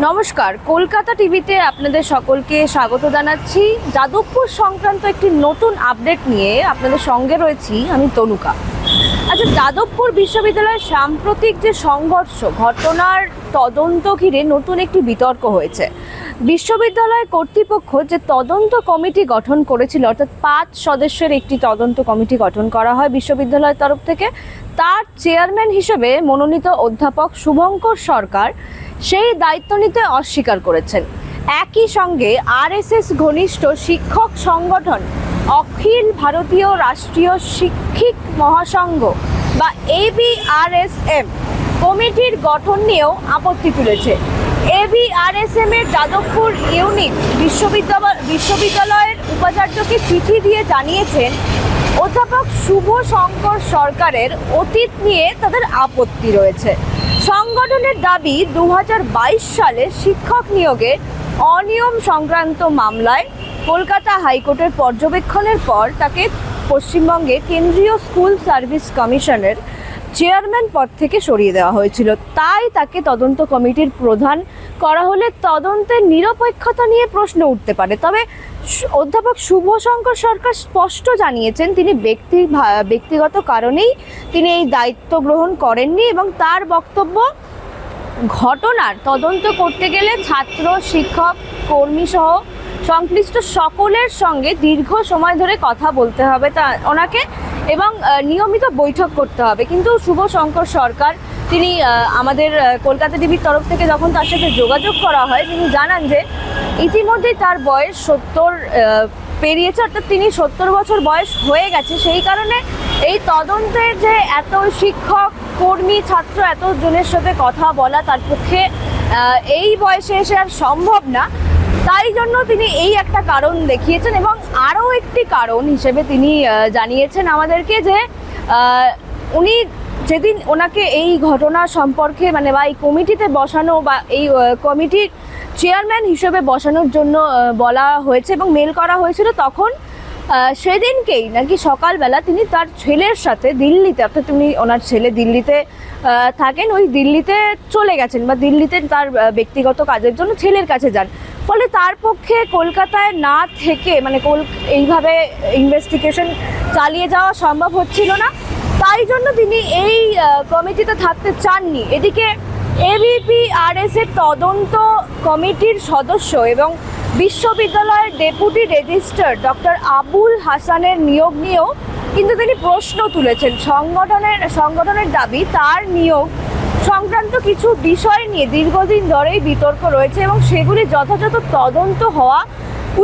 নমস্কার, কলকাতা টিভিতে আপনাদের সকলকে স্বাগত জানাচ্ছি। যাদবপুর সংক্রান্ত একটি নতুন আপডেট নিয়ে আপনাদের সঙ্গে রয়েছি আমি তনুকা। আচ্ছা, যাদবপুর বিশ্ববিদ্যালয়ের সাম্প্রতিক যে সংঘর্ষ ঘটনার তদন্ত ঘিরে নতুন একটি বিতর্ক হয়েছে। বিশ্ববিদ্যালয় কর্তৃপক্ষ যে তদন্ত কমিটি গঠন করেছিল, অর্থাৎ 5 সদস্যের একটি তদন্ত কমিটি গঠন করা হয় বিশ্ববিদ্যালয়ের তরফ থেকে, তার চেয়ারম্যান হিসেবে মনোনীত অধ্যাপক শুভঙ্কর সরকার সেই দায়িত্ব নিতে অস্বীকার করেছেন। একই সঙ্গে আরএসএস ঘনিষ্ঠ শিক্ষক সংগঠন অখিল ভারতীয় রাষ্ট্রীয় শিক্ষক মহাসংঘ বা ABRSM কমিটির গঠন নিয়েও আপত্তি তুলেছে। ABRSM এর যাদবপুর ইউনিট বিশ্ববিদ্যালয়ের উপাচার্যকে চিঠি দিয়ে জানিয়েছেন অধ্যাপক শুভ শঙ্কর সরকারের অতীত নিয়ে তাদের আপত্তি রয়েছে। সংগঠনের দাবি 2022 সালে শিক্ষক নিয়োগে অনিয়ম সংক্রান্ত মামলায় কলকাতা হাইকোর্টের পর্যবেক্ষণের পর তাকে পশ্চিমবঙ্গে কেন্দ্রীয় স্কুল সার্ভিস কমিশনের চেয়ারম্যান পদ থেকে সরিয়ে দেওয়া হয়েছিল। তাই তাকে তদন্ত কমিটির প্রধান করা হলে তদন্তের নিরপেক্ষতা নিয়ে প্রশ্ন উঠতে পারে। তবে অধ্যাপক শুভ শঙ্কর সরকার স্পষ্ট জানিয়েছেন তিনি ব্যক্তিগত কারণেই তিনি এই দায়িত্ব গ্রহণ করেননি এবং তার বক্তব্য, ঘটনার তদন্ত করতে গেলে ছাত্র, শিক্ষক, কর্মী সহ সংশ্লিষ্ট সকলের সঙ্গে দীর্ঘ সময় ধরে কথা বলতে হবে ওনাকে এবং নিয়মিত বৈঠক করতে হবে। কিন্তু শুভ শঙ্কর সরকার তিনি আমাদের কলকাতা টিভির তরফ থেকে যখন তার সাথে যোগাযোগ করা হয়, তিনি জানান যে ইতিমধ্যেই তার বয়স 70 পেরিয়েছে, অর্থাৎ তিনি 70 বছর বয়স হয়ে গেছে। সেই কারণে এই তদন্তের যে এত শিক্ষক, কর্মী, ছাত্র এতজনের সাথে কথা বলা তার পক্ষে এই বয়সে এসে আর সম্ভব না। তাই জন্য তিনি এই একটা কারণ দেখিয়েছেন এবং আরও একটি কারণ হিসেবে তিনি জানিয়েছেন আমাদেরকে যে উনি যেদিন ওনাকে এই ঘটনা সম্পর্কে বা এই কমিটিতে বসানো বা এই কমিটির চেয়ারম্যান হিসেবে বসানোর জন্য বলা হয়েছে এবং মেল করা হয়েছিল, তখন সেদিনকেই নাকি সকালবেলা তিনি তার ছেলের সাথে দিল্লিতে, অর্থাৎ উনি ওনার ছেলে দিল্লিতে থাকেন, ওই দিল্লিতে চলে গেছেন বা দিল্লিতে তার ব্যক্তিগত কাজের জন্য ছেলের কাছে যান। ফলে তার পক্ষে কলকাতায় না থেকে এইভাবে ইনভেস্টিগেশন চালিয়ে যাওয়া সম্ভব হচ্ছিল না। তাই জন্য তিনি এই কমিটিতে থাকতে চাননি। এদিকে ABPRS এর তদন্ত কমিটির সদস্য এবং বিশ্ববিদ্যালয়ের ডেপুটি রেজিস্ট্রার ডক্টর আবুল হাসানের নিয়োগ নিয়েও কিন্তু তিনি প্রশ্ন তুলেছেন। সংগঠনের দাবি তার নিয়োগ সংক্রান্ত কিছু বিষয় নিয়ে দীর্ঘদিন ধরেই বিতর্ক রয়েছে এবং সেগুলি যথাযথ তদন্ত হওয়া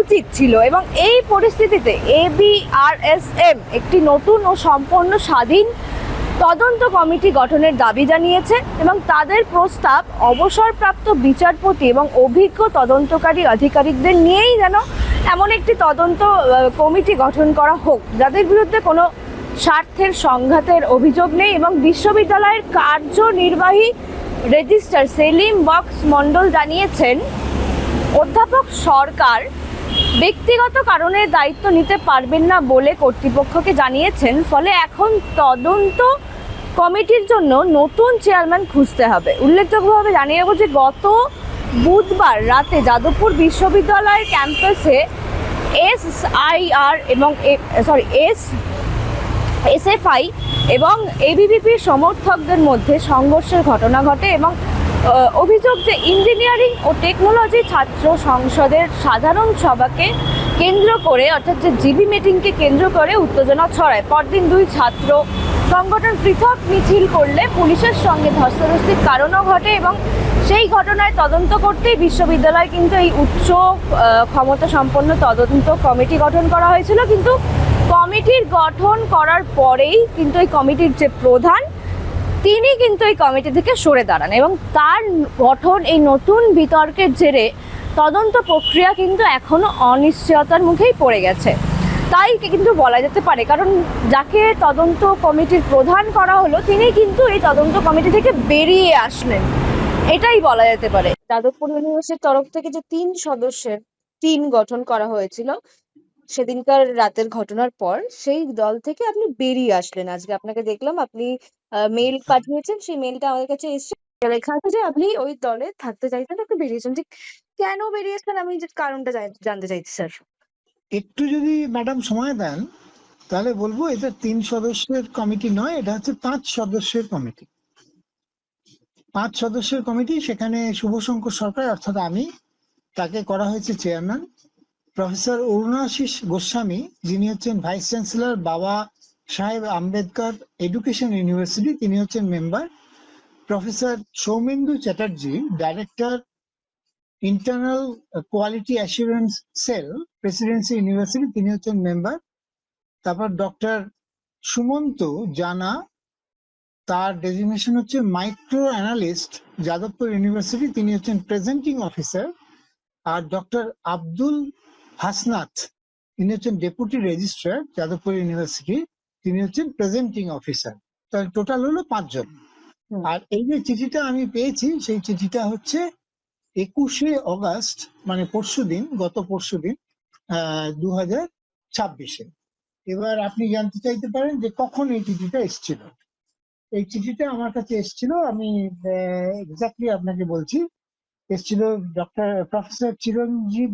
উচিত ছিল। এবং এই পরিস্থিতিতে ABRSM একটি নতুন ও সম্পূর্ণ স্বাধীন তদন্ত কমিটি গঠনের দাবি জানিয়েছে এবং তাদের প্রস্তাব অবসরপ্রাপ্ত বিচারপতি এবং অভিজ্ঞ তদন্তকারী আধিকারিকদের নিয়েই যেন এমন একটি তদন্ত কমিটি গঠন করা হোক যাদের বিরুদ্ধে কোনো স্বার্থের সংঘাতের অভিযোগ নেই। এবং বিশ্ববিদ্যালয়ের কার্যনির্বাহী রেজিস্ট্রার সেলিম বক্স মণ্ডল জানিয়েছেন অধ্যাপক সরকার ব্যক্তিগত কারণে দায়িত্ব নিতে পারবেন না বলে কর্তৃপক্ষকে জানিয়েছেন। ফলে এখন তদন্ত কমিটির জন্য নতুন চেয়ারম্যান খুঁজতে হবে। উল্লেখযোগ্যভাবে জানিয়ে রাখব যে গত বুধবার রাতে যাদবপুর বিশ্ববিদ্যালয়ের ক্যাম্পাসে SFI এবং ABVPর সমর্থকদের মধ্যে সংঘর্ষের ঘটনা ঘটে এবং অভিযোগ যে ইঞ্জিনিয়ারিং ও টেকনোলজি ছাত্র সংসদের সাধারণ সভাকে কেন্দ্র করে, অর্থাৎ যে জিবি মিটিংকে কেন্দ্র করে উত্তেজনা ছড়ায়। পরদিন 2 ছাত্র সংগঠন পৃথক মিছিল করলে পুলিশের সঙ্গে ধস্তাধস্তির কারণও ঘটে এবং সেই ঘটনায় তদন্ত করতেই বিশ্ববিদ্যালয় কিন্তু এই উচ্চ ক্ষমতা সম্পন্ন তদন্ত কমিটি গঠন করা হয়েছিল। কিন্তু কমিটির গঠন করার পরেই কিন্তু এই কমিটির যে প্রধান তিনি কিন্তু এই কমিটি থেকে সরে দাঁড়ান এবং তার গঠন এই নতুন বিতর্কের জেরে তদন্ত প্রক্রিয়া কিন্তু এখনো অনিশ্চয়তার মুখেই পড়ে গেছে। তাই কিন্তু বলা যেতে পারে, কারণ যাকে তদন্ত কমিটির প্রধান করা হলো তিনি কিন্তু এই তদন্ত কমিটি থেকে বেরিয়ে আসলেন, এটাই বলা যেতে পারে। যাদবপুর ইউনিভার্সিটির তরফ থেকে যে 3 সদস্যের টিম গঠন করা হয়েছিল সেদিনকার রাতের ঘটনার পর, সেই দল থেকে আপনি বেরিয়ে আসলেন। আজকে আপনাকে দেখলাম আপনি মেইল পাঠিয়েছেন, সেই মেইলটা আমাদের কাছে এসেছে। লেখা আছে যে আপনি ওই দলে থাকতে চাইতেন, আপনি বেরিয়েছেন। ঠিক কেন বেরিয়েছেন আমি যে কারণটা জানতে চাইছি স্যার। একটু যদি ম্যাডাম সময় দেন তাহলে বলবো, এটা 3 সদস্যের কমিটি নয়, এটা হচ্ছে 5 সদস্যের কমিটি। 5 সদস্যের কমিটি, সেখানে শুভশঙ্কর সরকার অর্থাৎ আমি, তাকে করা হয়েছে চেয়ারম্যান। প্রফেসর অরুণাশিস গোস্বামী, যিনি হচ্ছেন ভাইস চ্যান্সেলর বাবা সাহেব আম্বেদকর এডুকেশন ইউনিভার্সিটি, তিনি হচ্ছেন member. Professor Soumendu Chatterjee, director internal quality assurance sell, Presidency university, তিনি হচ্ছেন মেম্বার। তারপর ডক্টর সুমন্ত জানা, তার ডেজিগনেশন হচ্ছে মাইক্রো অ্যানালিস্ট, যাদবপুর ইউনিভার্সিটি, তিনি হচ্ছেন প্রেজেন্টিং অফিসার। আর ডক্টর আব্দুল হাসনাত, তিনি হচ্ছেন ডেপুটি রেজিস্ট্রার, যাদবপুর ইউনিভার্সিটি, তিনি হচ্ছেন প্রেজেন্টিং অফিসার। তাহলে টোটাল হলো 5 জন। আর এই যে চিঠিটা আমি পেয়েছি, সেই চিঠিটা হচ্ছে 21শে অগাস্ট, মানে পরশুদিন, গত পরশুদিন 2026-এ। এবার আপনি জানতে চাইতে পারেন যে কখন এই চিঠিটা এসেছিল। এই চিঠিটা আমার কাছে এসেছিল, আমি এক্স্যাক্টলি আপনাকে বলছি। এসেছিল ডক্টর প্রফেসর চিরঞ্জীব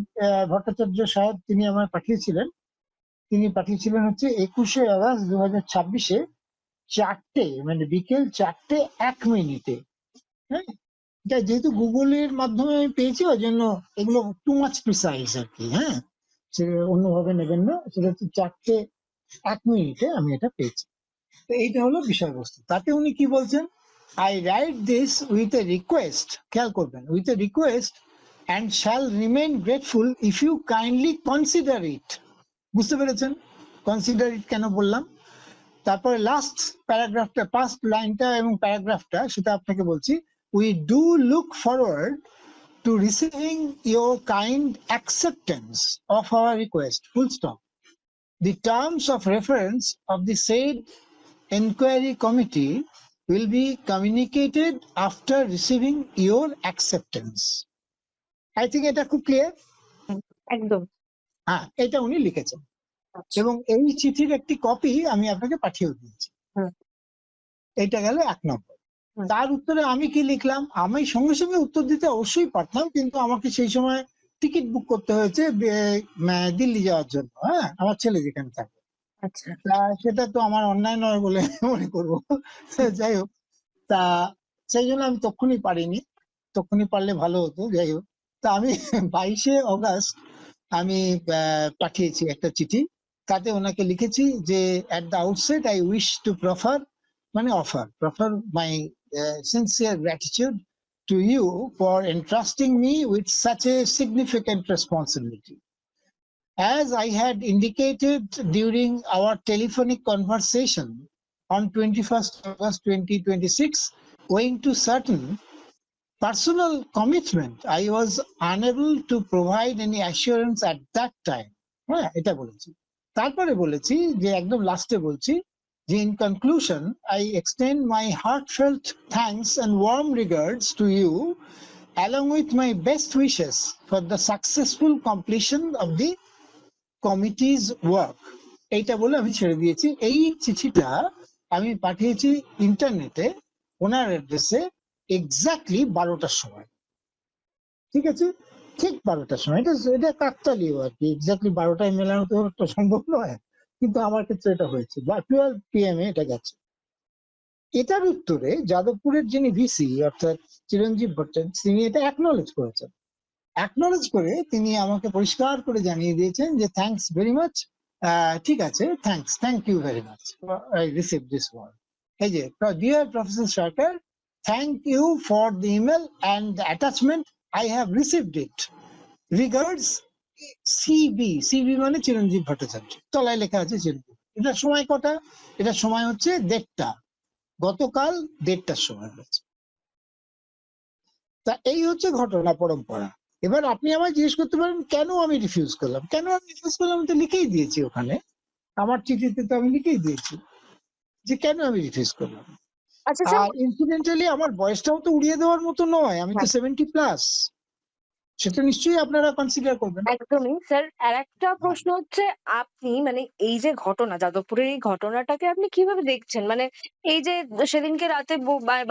ভট্টাচার্য সাহেব, তিনি আমায় পাঠিয়েছিলেন। তিনি পাঠিয়েছিলেন হচ্ছে 21শে অগাস্ট 2026-এ 4টে, মানে বিকেল 4:01। হ্যাঁ, এটা যেহেতু গুগলের মাধ্যমে আমি পেয়েছি, ওই জন্য এগুলো টু মাচ প্রিসাইজ আর কি। হ্যাঁ, সে অন্যভাবে নেবেন না, সেটা হচ্ছে 4:01 আমি এটা পেয়েছি। তো এইটা হলো বিষয়বস্তু। তাতে উনি কি বলছেন, I write this with a request, খেয়াল করবেন, with a request and shall remain grateful if you kindly consider it. বুঝতে পেরেছেন কনসিডার ইট কেন বললাম? তারপরে লাস্ট প্যারাগ্রাফটা, ফার্স্ট লাইনটা এবং প্যারাগ্রাফটা, সেটা আপনাকে বলছি। We do look forward to receiving your kind acceptance of our request, full stop. The terms of reference of the said inquiry committee will be communicated after receiving your acceptance. I think এটা খুব clear. একদম। হ্যাঁ, এটা উনি লিখেছেন এবং এই চিঠির একটি কপি আমি আপনাকে পাঠিয়ে দিয়েছি। এটা গেল 1 নম্বর। তার উত্তরে আমি কি লিখলাম, আমি সঙ্গে সঙ্গে উত্তর দিতে অবশ্যই পারতাম, কিন্তু আমাকে সেই সময় টিকিট বুক করতে হয়েছে দিল্লি যাওয়ার জন্য। হ্যাঁ, আমার ছেলে যেখানে থাকে। আচ্ছা। সেটা তো আমার অন্যায় নয় বলে মনে করবো। যাই হোক, তা সেই জন্য আমি তখনই পারিনি, তখনই পারলে ভালো হতো। যাই হোক, তা আমি 22শে অগাস্ট আমি পাঠিয়েছি একটা চিঠি। তাতে ওনাকে লিখেছি যে at the outset I wish to proffer my sincere gratitude to you for entrusting me with such a significant responsibility. As I had indicated during our telephonic conversation on 21st August 2026, owing to certain personal commitment, I was unable to provide any assurance at that time. হ্যাঁ, এটা বলেছি। তারপরে বলেছি যে একদম লাস্টে বলছি যে in conclusion I extend my heartfelt thanks and warm regards to you along with my best wishes for the successful completion of the committee's work. এইটা বলে আমি ছেড়ে দিয়েছি। এই চিঠিটা আমি পাঠিয়েছি ইন্টারনেটে ওনার অ্যাড্রেসে এক্স্যাক্টলি 12টার সময়। ঠিক আছে, ঠিক 12টার সময়। এটা কাকতালীয় আর কি, এক্স্যাক্টলি 12টায় মেলানো তো একটা সম্ভব নয়, কিন্তু আমার ক্ষেত্রে এটা হয়েছে, বা 12 PM এটা গেছে। এটার উত্তরে যাদবপুরের যিনি ভিসি অর্থাৎ চিরঞ্জীব ভট্টাচার্য, তিনি এটা অ্যাকনলেজ করেছেন। অ্যাকনলেজ করে তিনি আমাকে পরিষ্কার করে জানিয়ে দিয়েছেন যে থ্যাঙ্কস ভেরি মাচ, ঠিক আছে, thank you very much, I receive this word. এই যে, dear professor Sarkar, thank you for the email and the attachment, I have received it, regards CB মানে চিরঞ্জীব ভট্টাচার্য, তলায় লেখা আছে চিরঞ্জীব। এটার সময় কটা? এটার সময় হচ্ছে 1:30, গতকাল 1:30টার সময় হয়েছে। তা এই হচ্ছে ঘটনা পরম্পরা। এবার আপনি আমায় জিজ্ঞেস করতে পারেন কেন আমি রিফিউজ করলাম। কেন আমি রিফিউজ করলাম, আমি তো লিখেই দিয়েছি ওখানে, আমার চিঠিতে তো আমি লিখেই দিয়েছি যে কেন আমি রিফিউজ করলাম। আচ্ছা আর ইনসিডেন্টালি আমার বয়সটাও তো উড়িয়ে দেওয়ার মতো নয়, আমি তো 70+। সেটা নিশ্চয়ই আপনারা কনসিডার করবেন। একদমই স্যার। আর একটা প্রশ্ন হচ্ছে, আপনি মানে এই যে ঘটনা, যাদবপুরের এই ঘটনাটাকে আপনি কিভাবে দেখছেন? মানে এই যে সেদিনকে রাতে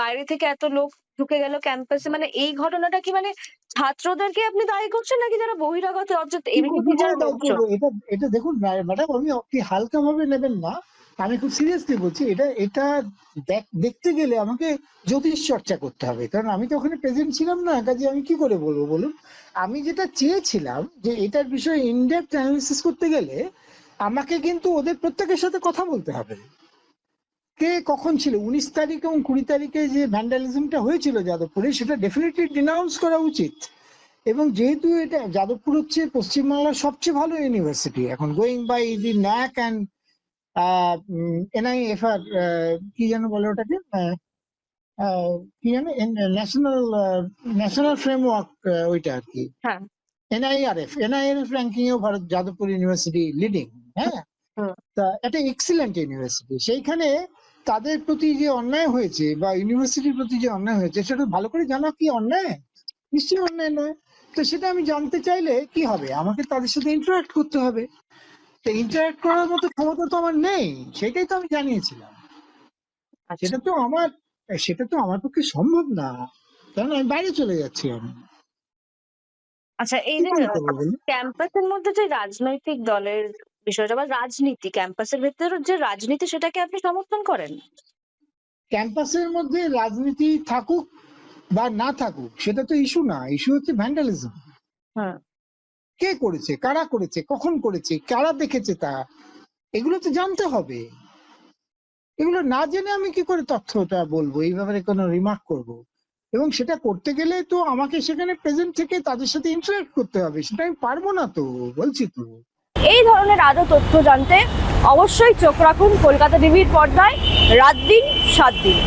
বাইরে থেকে এত লোক ঢুকে গেল ক্যাম্পাসে, মানে এই ঘটনাটা কি মানে ছাত্রদেরকে আপনি দায়ী করছেন, নাকি যারা বহিরাগত অর্থাৎ কি এমনিতে করে যারা দায়ী লোকজন? করবো? এটা দেখুন ম্যাডাম, আমি অতি হালকা ভাবে নেবেন না, আমি খুব সিরিয়াসলি বলছি। এটা দেখতে গেলে আমাকে জ্যোতিষ চর্চা করতে হবে, কারণ আমি তো ওখানে প্রেজেন্ট ছিলাম না, কাজে আমি কি করে বলবো বলুন। আমি যেটা চেয়েছিলাম যে এটার বিষয়ে ইনডেপথ অ্যানালিসিস করতে গেলে আমাকে কিন্তু ওদের প্রত্যেকের সাথে কথা বলতে হবে। কে কখন ছিল 19 তারিখ এবং 20 তারিখে যে ভ্যান্ডালিজমটা হয়েছিল যাদবপুরে, সেটা ডেফিনেটলি ডিনাউন্স করা উচিত। এবং যেহেতু এটা যাদবপুর হচ্ছে পশ্চিমবাংলার সবচেয়ে ভালো ইউনিভার্সিটি এখন, going by the NAAC and NIFR, কি যেন বলে ওটাকে, কি জানো, ন্যাশনাল ন্যাশনাল ফ্রেমওয়ার্ক, ওইটা আর কি, হ্যাঁ। NIRF র্যাঙ্কিং এও ভারত যাদবপুর ইউনিভার্সিটি লিডিং। হ্যাঁ, হুম। তা এটা এক্সিলেন্ট ইউনিভার্সিটি। সেইখানে তাদের প্রতি যে অন্যায় হয়েছে বা ইউনিভার্সিটির প্রতি যে অন্যায় হয়েছে, সেটা ভালো করে জানা কি অন্যায়? নিশ্চয়ই অন্যায় নয়। তো সেটা আমি জানতে চাইলে কি হবে, আমাকে তাদের সাথে ইন্টারাক্ট করতে হবে। তো ইন্টারাক্ট করার মতো ক্ষমতা তো আমার নেই, সেটাই তো আমি জানিয়েছিলাম। আচ্ছা। সেটা তো আমার পক্ষে সম্ভব না, কারণ আমি বাইরে চলে যাচ্ছি। আমি আচ্ছা, এই কি যে করে করবো বলুন? ক্যাম্পাসের মধ্যে যে রাজনৈতিক দলের বিষয়টা বা রাজনীতি, ক্যাম্পাসের ভেতরের যে রাজনীতি, সেটাকে আপনি সমর্থন করেন? ক্যাম্পাসের মধ্যে রাজনীতি থাকুক বা না থাকুক, সেটা তো ইস্যু না। ইস্যু হচ্ছে ভ্যান্ডালিজম। হ্যাঁ। কে করেছে, কারা করেছে, কখন করেছে, কারা দেখেছে, তা এগুলো তো জানতে হবে। এগুলো না জেনে আমি কি করে তথ্যটা বলবো, এই ব্যাপারে কোনো রিমার্ক করব? এবং সেটা করতে গেলে তো আমাকে সেখানে প্রেজেন্ট থেকে তাদের সাথে ইন্টারাক্ট করতে হবে, সেটা আমি পারবো না তো, বলছি তো। এই ধরনের আরও তথ্য জানতে অবশ্যই চোখ রাখুন কলকাতা টিভির পর্দায়, রাত দিন 7 দিন।